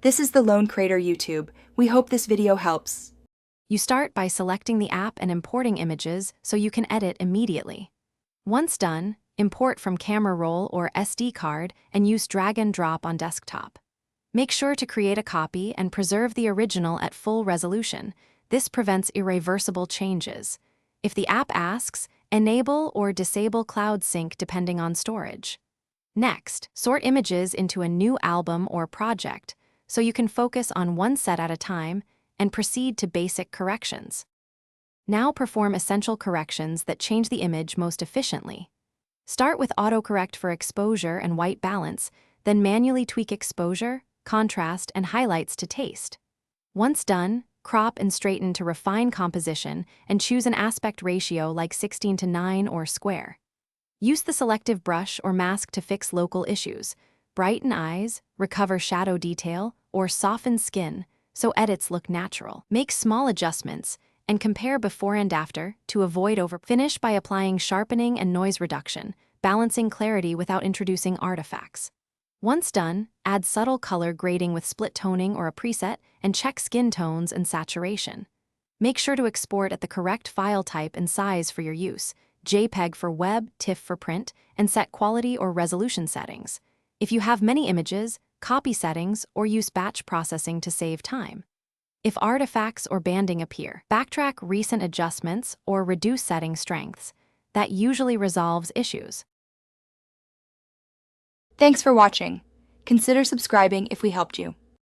This is the Lone Creator YouTube. We hope this video helps. You start by selecting the app and importing images so you can edit immediately. Once done, import from camera roll or SD card and use drag and drop on desktop. Make sure to create a copy and preserve the original at full resolution. This prevents irreversible changes. If the app asks, enable or disable cloud sync depending on storage. Next, sort images into a new album or project so you can focus on one set at a time and proceed to basic corrections. Now perform essential corrections that change the image most efficiently. Start with autocorrect for exposure and white balance, then manually tweak exposure, contrast, and highlights to taste. Once done, crop and straighten to refine composition and choose an aspect ratio like 16:9 or square. Use the selective brush or mask to fix local issues, brighten eyes, recover shadow detail, or soften skin so edits look natural. Make small adjustments and compare before and after to avoid finish by applying sharpening and noise reduction, balancing clarity without introducing artifacts. Once done, add subtle color grading with split toning or a preset and check skin tones and saturation. Make sure to export at the correct file type and size for your use, JPEG for web, TIFF for print, and set quality or resolution settings. If you have many images, copy settings or use batch processing to save time. If artifacts or banding appear, backtrack recent adjustments or reduce setting strengths. That usually resolves issues. Thanks for watching. Consider subscribing if we helped you.